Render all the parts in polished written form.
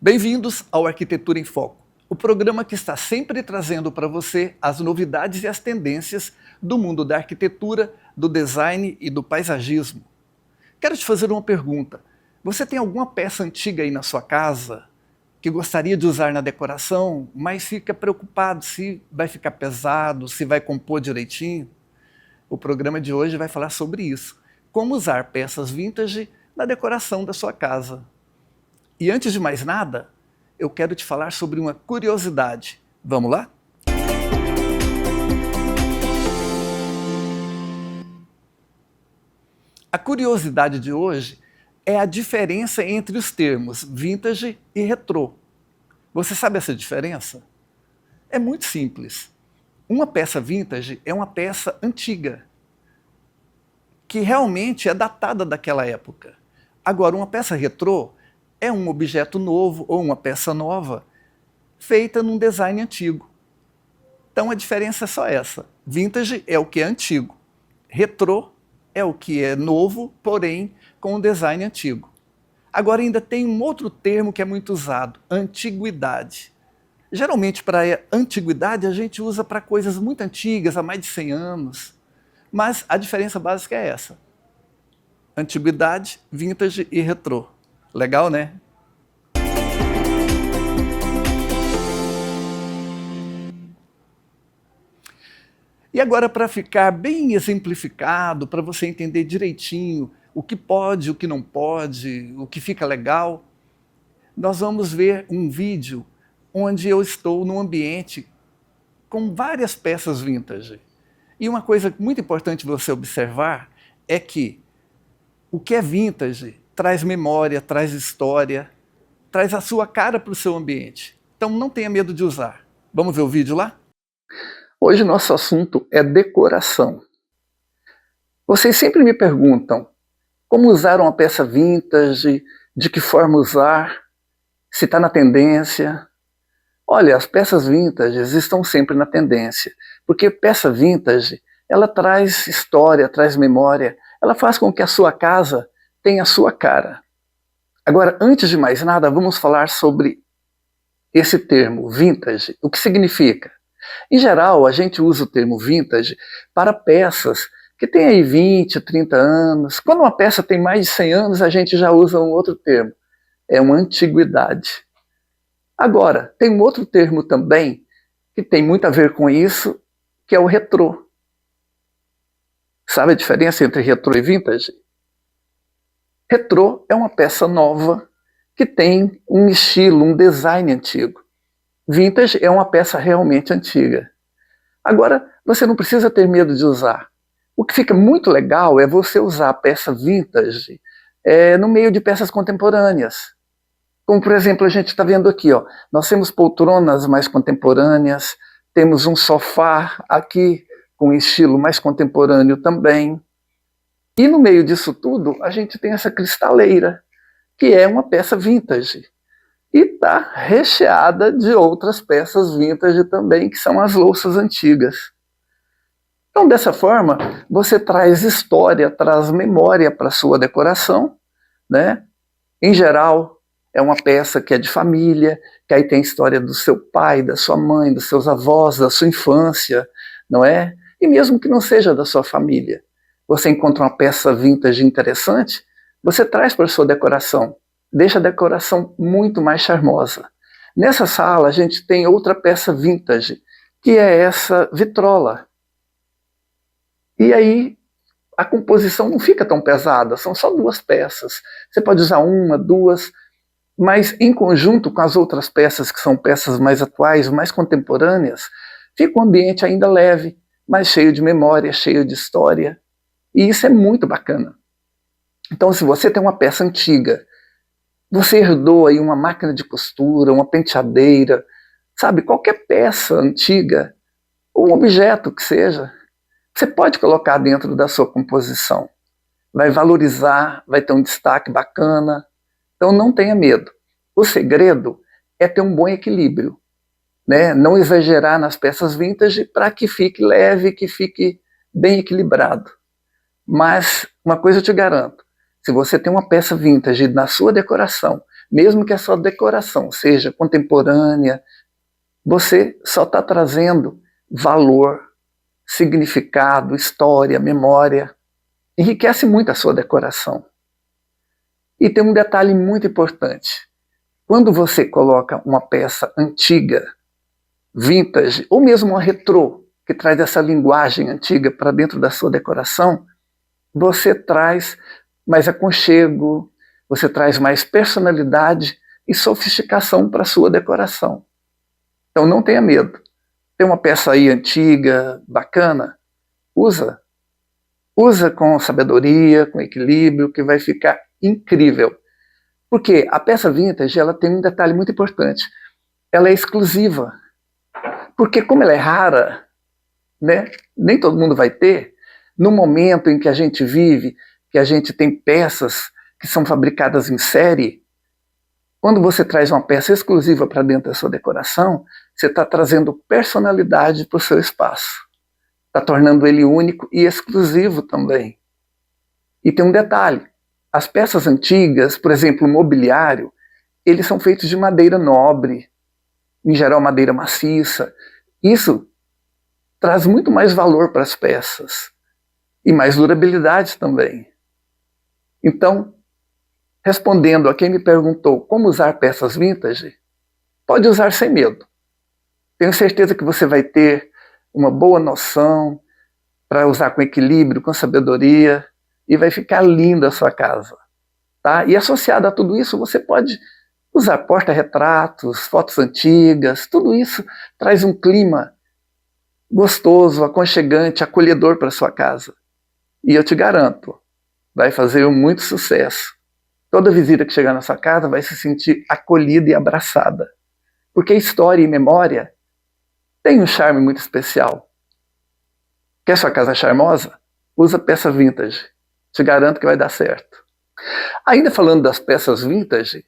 Bem-vindos ao Arquitetura em Foco, o programa que está sempre trazendo para você as novidades e as tendências do mundo da arquitetura, do design e do paisagismo. Quero te fazer uma pergunta. Você tem alguma peça antiga aí na sua casa que gostaria de usar na decoração, mas fica preocupado se vai ficar pesado, se vai compor direitinho? O programa de hoje vai falar sobre isso. Como usar peças vintage na decoração da sua casa. E antes de mais nada, eu quero te falar sobre uma curiosidade. Vamos lá? A curiosidade de hoje é a diferença entre os termos vintage e retrô. Você sabe essa diferença? É muito simples. Uma peça vintage é uma peça antiga, que realmente é datada daquela época. Agora, uma peça retrô é um objeto novo ou uma peça nova feita num design antigo. Então a diferença é só essa. Vintage é o que é antigo. Retrô é o que é novo, porém com um design antigo. Agora ainda tem um outro termo que é muito usado, antiguidade. Geralmente para antiguidade a gente usa para coisas muito antigas, há mais de 100 anos. Mas a diferença básica é essa. Antiguidade, vintage e retrô. Legal, né? E agora, para ficar bem exemplificado, para você entender direitinho o que pode, o que não pode, o que fica legal, nós vamos ver um vídeo onde eu estou num ambiente com várias peças vintage. E uma coisa muito importante você observar é que o que é vintage traz memória, traz história, traz a sua cara para o seu ambiente. Então não tenha medo de usar. Vamos ver o vídeo lá? Hoje nosso assunto é decoração. Vocês sempre me perguntam como usar uma peça vintage, de que forma usar, se está na tendência. Olha, as peças vintages estão sempre na tendência, porque peça vintage, ela traz história, traz memória, ela faz com que a sua casa tenha a sua cara. Agora, antes de mais nada, vamos falar sobre esse termo, vintage. O que significa? Em geral, a gente usa o termo vintage para peças que têm aí 20, 30 anos. Quando uma peça tem mais de 100 anos, a gente já usa um outro termo. É uma antiguidade. Agora, tem um outro termo também que tem muito a ver com isso, que é o retrô. Sabe a diferença entre retrô e vintage? Retrô é uma peça nova que tem um estilo, um design antigo. Vintage é uma peça realmente antiga. Agora, você não precisa ter medo de usar. O que fica muito legal é você usar a peça vintage no meio de peças contemporâneas. Como, por exemplo, a gente está vendo aqui, ó, nós temos poltronas mais contemporâneas, temos um sofá aqui com estilo mais contemporâneo também. E no meio disso tudo, a gente tem essa cristaleira, que é uma peça vintage. E está recheada de outras peças vintage também, que são as louças antigas. Então, dessa forma, você traz história, traz memória para a sua decoração, né? Em geral, é uma peça que é de família, que aí tem a história do seu pai, da sua mãe, dos seus avós, da sua infância, não é? E mesmo que não seja da sua família, você encontra uma peça vintage interessante, você traz para a sua decoração, deixa a decoração muito mais charmosa. Nessa sala a gente tem outra peça vintage, que é essa vitrola. E aí a composição não fica tão pesada, são só duas peças. Você pode usar uma, duas, mas em conjunto com as outras peças, que são peças mais atuais, mais contemporâneas, fica um ambiente ainda leve, mas cheio de memória, cheio de história. E isso é muito bacana. Então, se você tem uma peça antiga, você herdou aí uma máquina de costura, uma penteadeira, sabe, qualquer peça antiga, ou um objeto que seja, você pode colocar dentro da sua composição. Vai valorizar, vai ter um destaque bacana. Então não tenha medo. O segredo é ter um bom equilíbrio, né? Não exagerar nas peças vintage para que fique leve, que fique bem equilibrado. Mas uma coisa eu te garanto, se você tem uma peça vintage na sua decoração, mesmo que a sua decoração seja contemporânea, você só está trazendo valor, significado, história, memória. Enriquece muito a sua decoração. E tem um detalhe muito importante. Quando você coloca uma peça antiga, vintage, ou mesmo uma retrô, que traz essa linguagem antiga para dentro da sua decoração, você traz mais aconchego, você traz mais personalidade e sofisticação para a sua decoração. Então não tenha medo. Tem uma peça aí antiga, bacana, usa. Usa com sabedoria, com equilíbrio, que vai ficar incrível. Porque a peça vintage, ela tem um detalhe muito importante. Ela é exclusiva. Porque como ela é rara, né, nem todo mundo vai ter, no momento em que a gente vive, que a gente tem peças que são fabricadas em série, quando você traz uma peça exclusiva para dentro da sua decoração, você está trazendo personalidade para o seu espaço. Está tornando ele único e exclusivo também. E tem um detalhe, as peças antigas, por exemplo, o mobiliário, eles são feitos de madeira nobre, em geral madeira maciça. Isso traz muito mais valor para as peças e mais durabilidade também. Então, respondendo a quem me perguntou como usar peças vintage, pode usar sem medo. Tenho certeza que você vai ter uma boa noção para usar com equilíbrio, com sabedoria, e vai ficar linda a sua casa. Tá? E associado a tudo isso, você pode usar porta-retratos, fotos antigas, tudo isso traz um clima gostoso, aconchegante, acolhedor para a sua casa. E eu te garanto, vai fazer muito sucesso. Toda visita que chegar na sua casa vai se sentir acolhida e abraçada. Porque história e memória tem um charme muito especial. Quer sua casa charmosa? Usa peça vintage. Te garanto que vai dar certo. Ainda falando das peças vintage,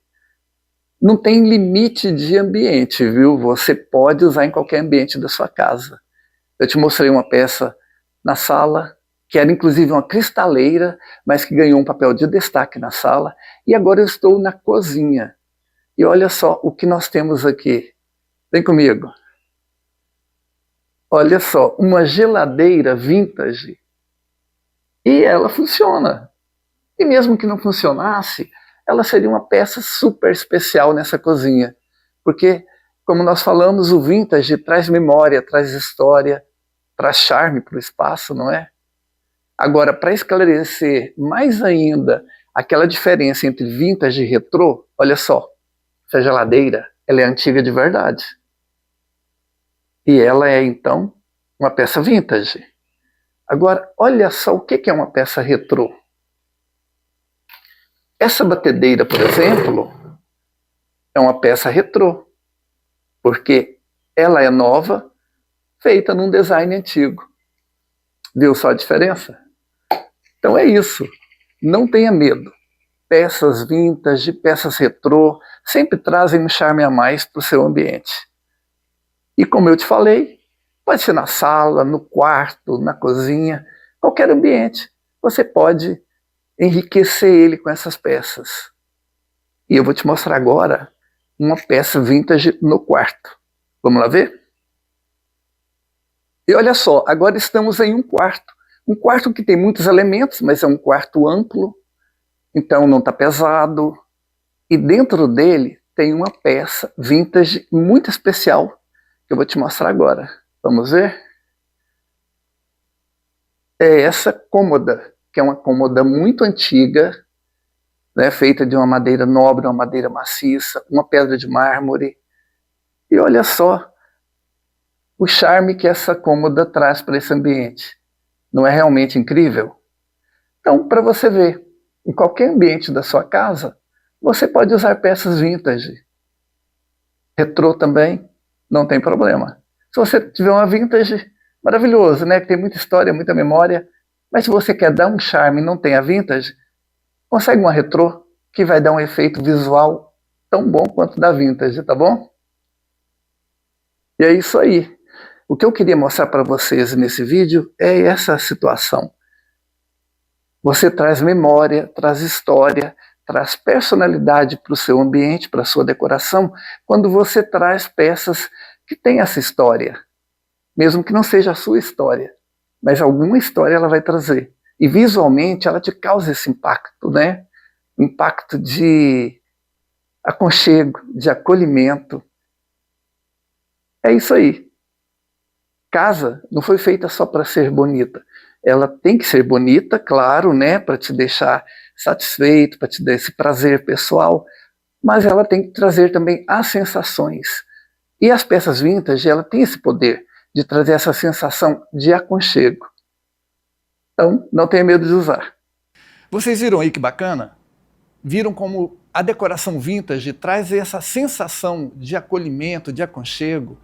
não tem limite de ambiente, viu? Você pode usar em qualquer ambiente da sua casa. Eu te mostrei uma peça na sala, que era inclusive uma cristaleira, mas que ganhou um papel de destaque na sala. E agora eu estou na cozinha. E olha só o que nós temos aqui. Vem comigo. Olha só, uma geladeira vintage. E ela funciona. E mesmo que não funcionasse, ela seria uma peça super especial nessa cozinha. Porque, como nós falamos, o vintage traz memória, traz história, traz charme para o espaço, não é? Agora, para esclarecer mais ainda aquela diferença entre vintage e retrô, olha só, essa geladeira, ela é antiga de verdade. E ela é, então, uma peça vintage. Agora, olha só o que é uma peça retrô. Essa batedeira, por exemplo, é uma peça retrô, porque ela é nova, feita num design antigo. Viu só a diferença? Então é isso. Não tenha medo. Peças vintage, peças retrô, sempre trazem um charme a mais para o seu ambiente. E como eu te falei, pode ser na sala, no quarto, na cozinha, qualquer ambiente. Você pode enriquecer ele com essas peças. E eu vou te mostrar agora uma peça vintage no quarto. Vamos lá ver? E olha só, agora estamos em um quarto. Um quarto que tem muitos elementos, mas é um quarto amplo, então não está pesado. E dentro dele tem uma peça vintage muito especial, que eu vou te mostrar agora. Vamos ver? É essa cômoda, que é uma cômoda muito antiga, né, feita de uma madeira nobre, uma madeira maciça, uma pedra de mármore. E olha só o charme que essa cômoda traz para esse ambiente. Não é realmente incrível? Então, para você ver, em qualquer ambiente da sua casa, você pode usar peças vintage. Retrô também, não tem problema. Se você tiver uma vintage, maravilhoso, né? Que tem muita história, muita memória. Mas se você quer dar um charme e não tem a vintage, consegue uma retrô que vai dar um efeito visual tão bom quanto da vintage, tá bom? E é isso aí. O que eu queria mostrar para vocês nesse vídeo é essa situação. Você traz memória, traz história, traz personalidade para o seu ambiente, para a sua decoração, quando você traz peças que têm essa história, mesmo que não seja a sua história, mas alguma história ela vai trazer. E visualmente ela te causa esse impacto, né? Impacto de aconchego, de acolhimento. É isso aí. Casa não foi feita só para ser bonita. Ela tem que ser bonita, claro, né, para te deixar satisfeito, para te dar esse prazer pessoal, mas ela tem que trazer também as sensações. E as peças vintage, ela tem esse poder de trazer essa sensação de aconchego. Então, não tenha medo de usar. Vocês viram aí que bacana? Viram como a decoração vintage traz essa sensação de acolhimento, de aconchego,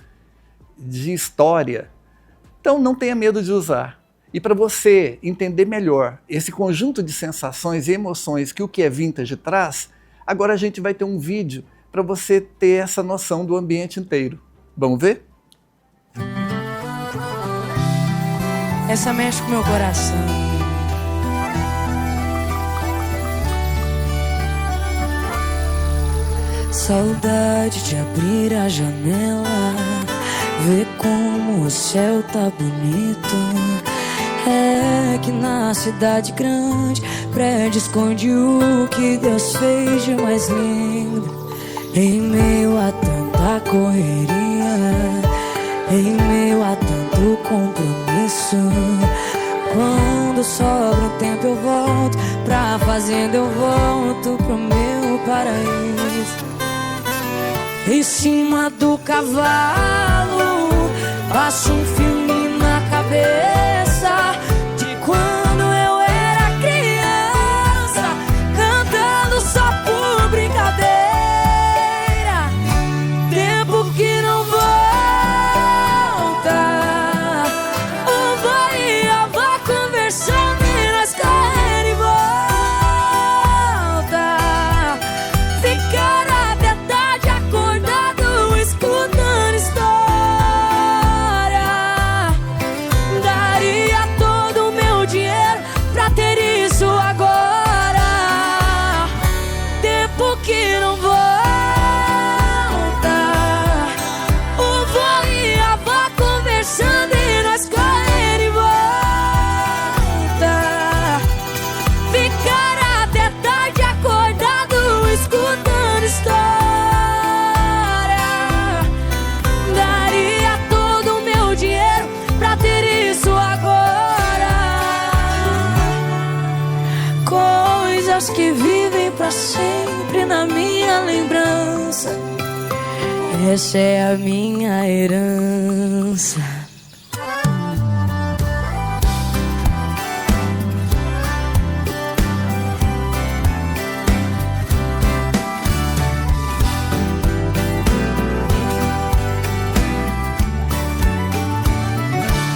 de história. Então não tenha medo de usar. E para você entender melhor esse conjunto de sensações e emoções que o que é vintage traz, agora a gente vai ter um vídeo para você ter essa noção do ambiente inteiro. Vamos ver? Essa mexe com meu coração. Saudade de abrir a janela, ver como o céu tá bonito. É que na cidade grande, prédio esconde o que Deus fez de mais lindo. Em meio a tanta correria, em meio a tanto compromisso, quando sobra um tempo eu volto pra fazenda, eu volto pro meu paraíso. Em cima do cavalo, passo um filme na cabeça de quando eu era criança, cantando só por brincadeira. Tempo que não volta, o vô e a avó conversando e nós correndo em volta. Ficar até tarde acordado, escutando história. Daria todo o meu dinheiro pra ter isso agora. Tempo que não volta, o vô e a avó conversando e nós correndo em volta. Ficar até tarde acordado, escutando história. Daria todo o meu dinheiro pra ter isso agora. Coisas que vivem pra sempre na minha lembrança. Essa é a minha herança.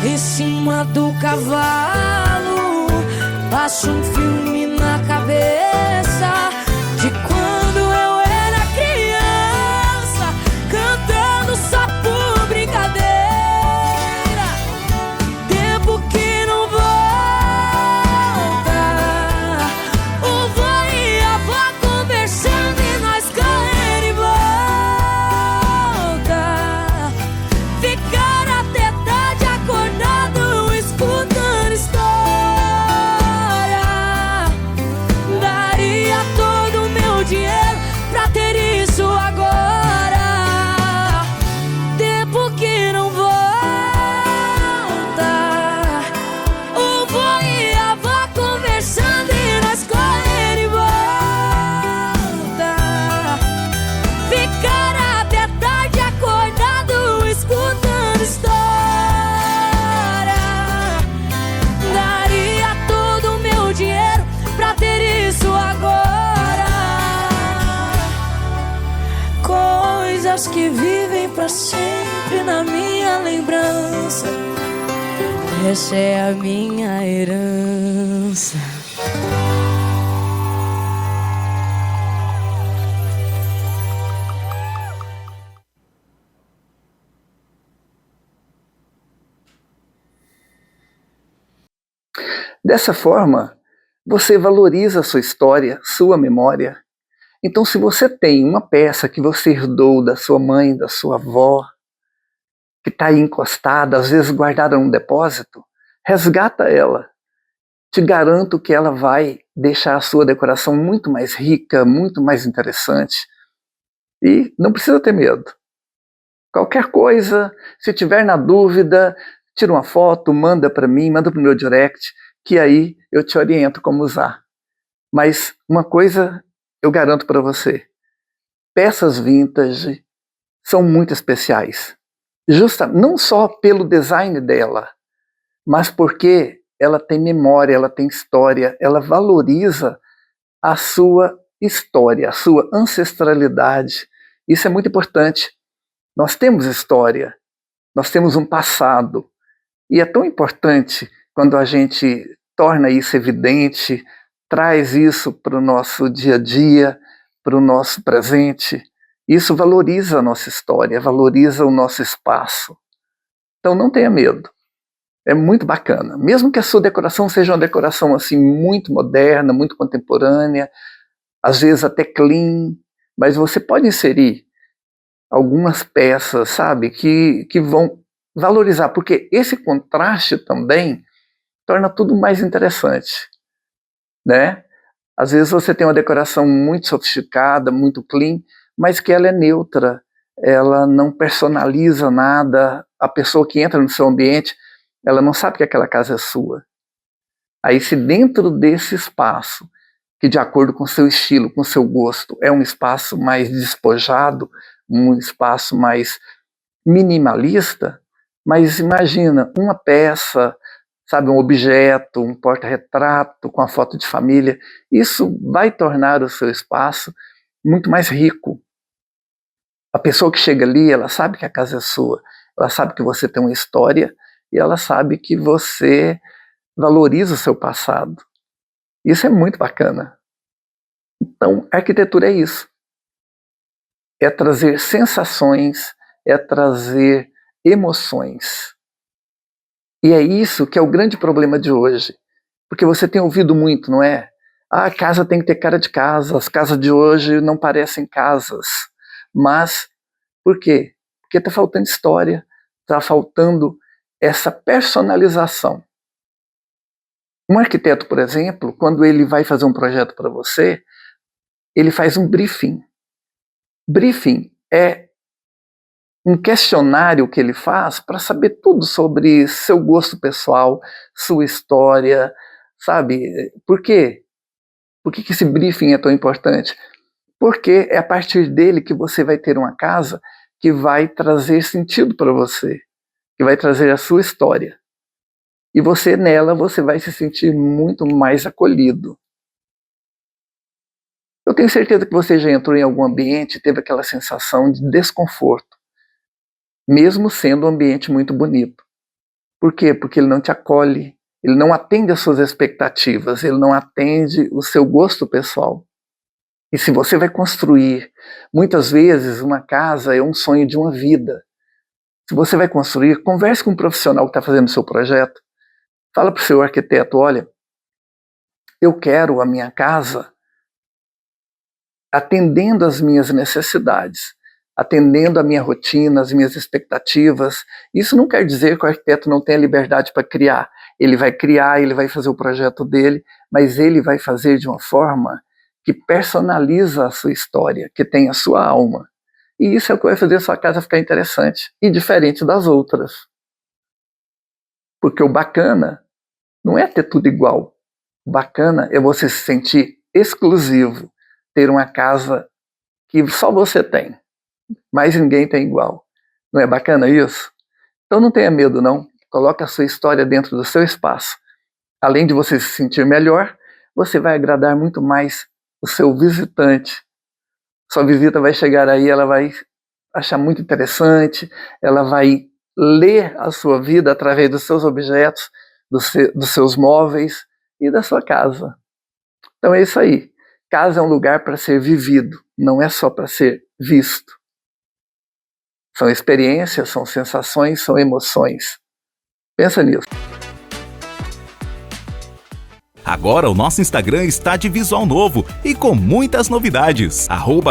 Em cima do cavalo, passo um filme na cabeça de quando eu era criança, cantando só por brincadeira. Tempo que não volta, o vô e a avó conversando e nós correndo em volta. Ficar até tarde acordado, escutando história. Daria todo o meu dinheiro pra ter isso agora. Tempo que não volta, o vô e a avó conversando e nós correndo em volta. Ficar até tarde acordado, escutando história. Daria todo o meu dinheiro pra ter isso agora. Coisas que vivem pra sempre na minha lembrança. Essa é a minha herança. Dessa forma, você valoriza a sua história, sua memória. Então, se você tem uma peça que você herdou da sua mãe, da sua avó, que está aí encostada, às vezes guardada num depósito, resgata ela. Te garanto que ela vai deixar a sua decoração muito mais rica, muito mais interessante. E não precisa ter medo. Qualquer coisa, se tiver na dúvida, tira uma foto, manda para mim, manda para o meu direct, que aí eu te oriento como usar. Mas uma coisa eu garanto para você, peças vintage são muito especiais. Não só pelo design dela, mas porque ela tem memória, ela tem história, ela valoriza a sua história, a sua ancestralidade. Isso é muito importante. Nós temos história, nós temos um passado, e é tão importante quando a gente torna isso evidente, traz isso para o nosso dia a dia, para o nosso presente. Isso valoriza a nossa história, valoriza o nosso espaço. Então não tenha medo. É muito bacana. Mesmo que a sua decoração seja uma decoração assim muito moderna, muito contemporânea, às vezes até clean, mas você pode inserir algumas peças, sabe, que vão valorizar, porque esse contraste também torna tudo mais interessante, né? Às vezes você tem uma decoração muito sofisticada, muito clean, mas que ela é neutra, ela não personaliza nada, a pessoa que entra no seu ambiente, ela não sabe que aquela casa é sua. Aí se dentro desse espaço, que de acordo com o seu estilo, com o seu gosto, é um espaço mais despojado, um espaço mais minimalista, mas imagina uma peça, sabe, um objeto, um porta-retrato com a foto de família, isso vai tornar o seu espaço muito mais rico. A pessoa que chega ali, ela sabe que a casa é sua, ela sabe que você tem uma história e ela sabe que você valoriza o seu passado. Isso é muito bacana. Então, a arquitetura é isso. É trazer sensações, é trazer emoções. E é isso que é o grande problema de hoje. Porque você tem ouvido muito, não é? Ah, a casa tem que ter cara de casa, as casas de hoje não parecem casas. Mas, por quê? Porque está faltando história, está faltando essa personalização. Um arquiteto, por exemplo, quando ele vai fazer um projeto para você, ele faz um briefing. Briefing é um questionário que ele faz para saber tudo sobre seu gosto pessoal, sua história, sabe? Por quê? Por que esse briefing é tão importante? Porque é a partir dele que você vai ter uma casa que vai trazer sentido para você, que vai trazer a sua história. E você, nela, você vai se sentir muito mais acolhido. Eu tenho certeza que você já entrou em algum ambiente e teve aquela sensação de desconforto, mesmo sendo um ambiente muito bonito. Por quê? Porque ele não te acolhe, ele não atende às suas expectativas, ele não atende o seu gosto pessoal. E se você vai construir, muitas vezes uma casa é um sonho de uma vida. Se você vai construir, converse com um profissional que está fazendo o seu projeto. Fala para o seu arquiteto, olha, eu quero a minha casa atendendo às minhas necessidades, atendendo à minha rotina, às minhas expectativas. Isso não quer dizer que o arquiteto não tenha liberdade para criar. Ele vai criar, ele vai fazer o projeto dele, mas ele vai fazer de uma forma que personaliza a sua história, que tem a sua alma. E isso é o que vai fazer a sua casa ficar interessante e diferente das outras. Porque o bacana não é ter tudo igual. O bacana é você se sentir exclusivo, ter uma casa que só você tem, mas ninguém tem igual. Não é bacana isso? Então não tenha medo não, coloque a sua história dentro do seu espaço. Além de você se sentir melhor, você vai agradar muito mais o seu visitante. Sua visita vai chegar aí, ela vai achar muito interessante, ela vai ler a sua vida através dos seus objetos, dos seus móveis e da sua casa. Então é isso aí. Casa é um lugar para ser vivido, não é só para ser visto. São experiências, são sensações, são emoções. Pensa nisso. Agora o nosso Instagram está de visual novo e com muitas novidades.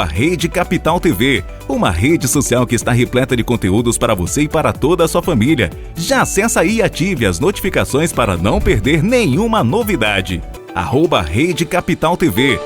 @Rede Capital TV, uma rede social que está repleta de conteúdos para você e para toda a sua família. Já acessa aí e ative as notificações para não perder nenhuma novidade. @Rede Capital TV.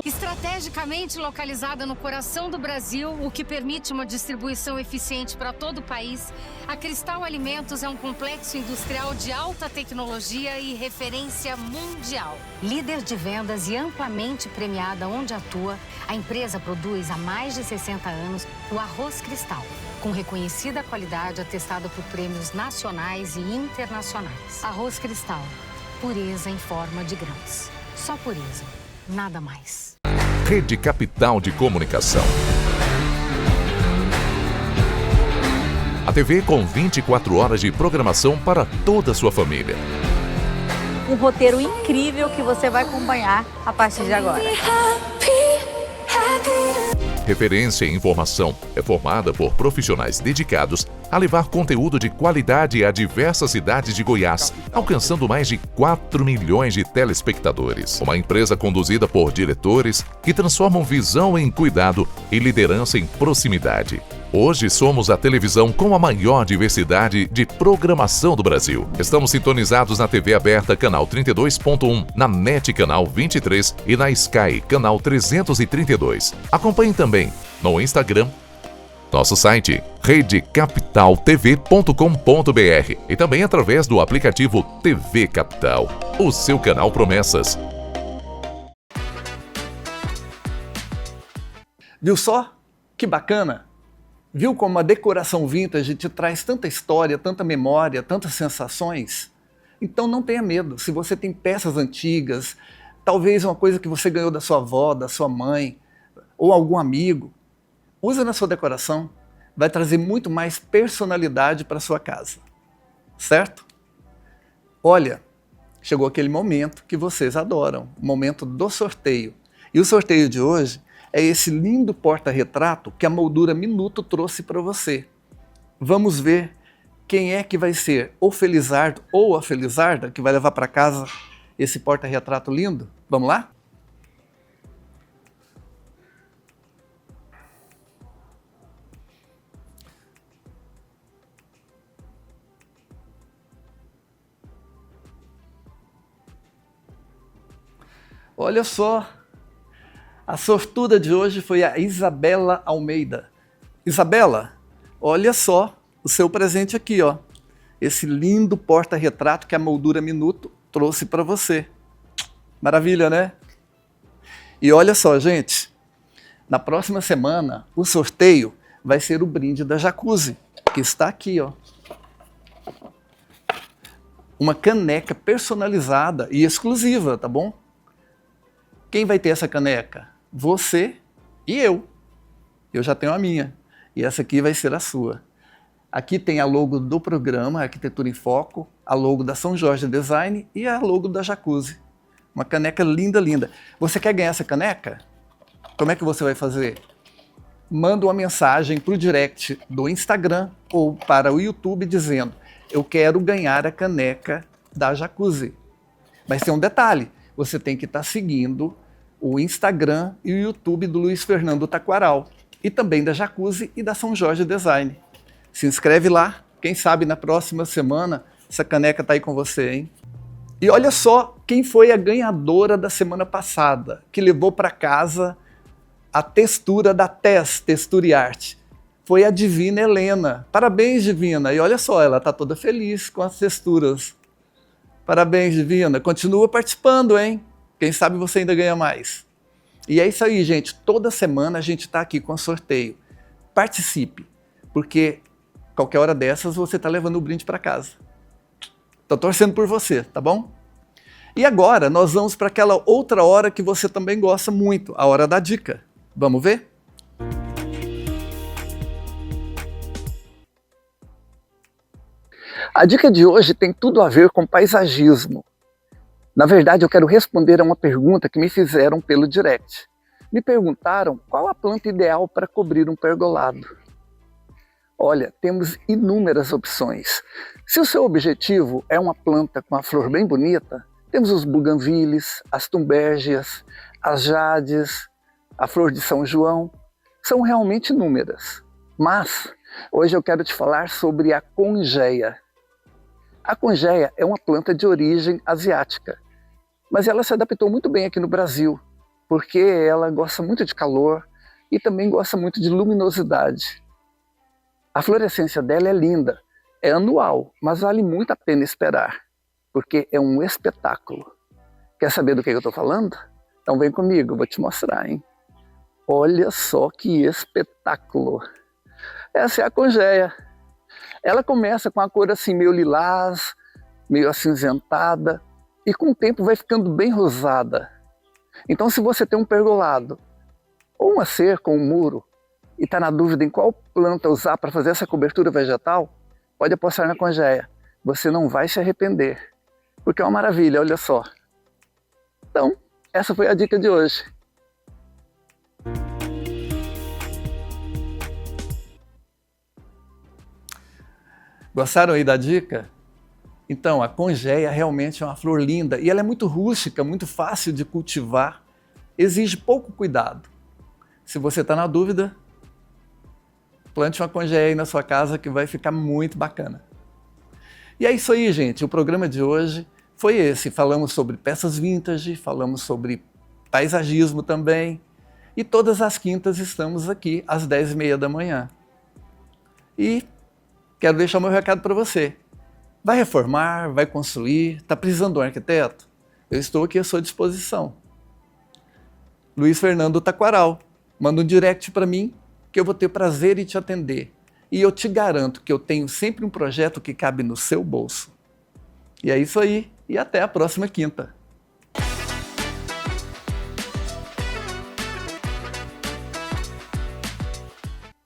Estrategicamente localizada no coração do Brasil, o que permite uma distribuição eficiente para todo o país, a Cristal Alimentos é um complexo industrial de alta tecnologia e referência mundial. Líder de vendas e amplamente premiada onde atua, a empresa produz há mais de 60 anos o arroz Cristal, com reconhecida qualidade atestada por prêmios nacionais e internacionais. Arroz Cristal, pureza em forma de grãos. Só pureza, nada mais. Rede Capital de Comunicação. A TV com 24 horas de programação para toda a sua família. Um roteiro incrível que você vai acompanhar a partir de agora. Referência em informação, é formada por profissionais dedicados a levar conteúdo de qualidade a diversas cidades de Goiás, alcançando mais de 4 milhões de telespectadores. Uma empresa conduzida por diretores que transformam visão em cuidado e liderança em proximidade. Hoje somos a televisão com a maior diversidade de programação do Brasil. Estamos sintonizados na TV aberta canal 32.1, na NET canal 23 e na Sky canal 332. Acompanhe também no Instagram, nosso site redecapitaltv.com.br e também através do aplicativo TV Capital, o seu canal Promessas. Viu só? Que bacana! Viu como a decoração vintage te traz tanta história, tanta memória, tantas sensações? Então não tenha medo. Se você tem peças antigas, talvez uma coisa que você ganhou da sua avó, da sua mãe, ou algum amigo, usa na sua decoração. Vai trazer muito mais personalidade para sua casa. Certo? Olha, chegou aquele momento que vocês adoram, o momento do sorteio. E o sorteio de hoje é esse lindo porta-retrato que a Moldura Minuto trouxe para você. Vamos ver quem é que vai ser o Felizardo ou a Felizarda que vai levar para casa esse porta-retrato lindo? Vamos lá? Olha só! A sortuda de hoje foi a Isabela Almeida. Isabela, olha só o seu presente aqui, ó. Esse lindo porta-retrato que a Moldura Minuto trouxe para você. Maravilha, né? E olha só, gente, na próxima semana o sorteio vai ser o brinde da Jacuzzi, que está aqui, ó. Uma caneca personalizada e exclusiva, tá bom? Quem vai ter essa caneca? Você e eu. Eu já tenho a minha. E essa aqui vai ser a sua. Aqui tem a logo do programa Arquitetura em Foco, a logo da São Jorge Design e a logo da Jacuzzi. Uma caneca linda, linda. Você quer ganhar essa caneca? Como é que você vai fazer? Manda uma mensagem para o direct do Instagram ou para o YouTube dizendo: eu quero ganhar a caneca da Jacuzzi. Mas tem um detalhe, você tem que estar seguindo o Instagram e o YouTube do Luiz Fernando Taquaral, e também da Jacuzzi e da São Jorge Design. Se inscreve lá, quem sabe na próxima semana essa caneca tá aí com você, hein? E olha só quem foi a ganhadora da semana passada, que levou para casa a textura da TES, Textura e Arte. Foi a Divina Helena. Parabéns, Divina! E olha só, ela tá toda feliz com as texturas. Parabéns, Divina! Continua participando, hein? Quem sabe você ainda ganha mais. E é isso aí, gente. Toda semana a gente está aqui com sorteio. Participe, porque qualquer hora dessas você está levando o brinde para casa. Estou torcendo por você, tá bom? E agora nós vamos para aquela outra hora que você também gosta muito, a hora da dica. Vamos ver? A dica de hoje tem tudo a ver com paisagismo. Na verdade, eu quero responder a uma pergunta que me fizeram pelo direct. Me perguntaram qual a planta ideal para cobrir um pergolado. Olha, temos inúmeras opções. Se o seu objetivo é uma planta com a flor bem bonita, Temos os buganvílies, as tumbérgias, as jades, a flor de São João. São realmente inúmeras. Mas hoje eu quero te falar sobre a congeia. A congeia é uma planta de origem asiática, mas ela se adaptou muito bem aqui no Brasil, porque ela gosta muito de calor e também gosta muito de luminosidade. A florescência dela é linda, é anual, mas vale muito a pena esperar, porque é um espetáculo. Quer saber do que eu estou falando? Então vem comigo, vou te mostrar, hein? Olha só que espetáculo! Essa é a congeia. Ela começa com a cor assim meio lilás, meio acinzentada, e com o tempo vai ficando bem rosada. Então se você tem um pergolado, ou uma cerca, ou um muro, e está na dúvida em qual planta usar para fazer essa cobertura vegetal, pode apostar na congeia. Você não vai se arrepender, porque é uma maravilha, olha só. Então, essa foi a dica de hoje. Gostaram aí da dica? Então, a congeia realmente é uma flor linda e ela é muito rústica, muito fácil de cultivar, exige pouco cuidado. Se você está na dúvida, plante uma congeia aí na sua casa que vai ficar muito bacana. E é isso aí, gente. O programa de hoje foi esse. Falamos sobre peças vintage, falamos sobre paisagismo também. E todas as quintas estamos aqui às 10h30 da manhã. E quero deixar o meu recado para você. Vai reformar, vai construir, está precisando de um arquiteto? Eu estou aqui à sua disposição. Luiz Fernando Taquaral. Manda um direct para mim que eu vou ter prazer em te atender. E eu te garanto que eu tenho sempre um projeto que cabe no seu bolso. E é isso aí, e até a próxima quinta.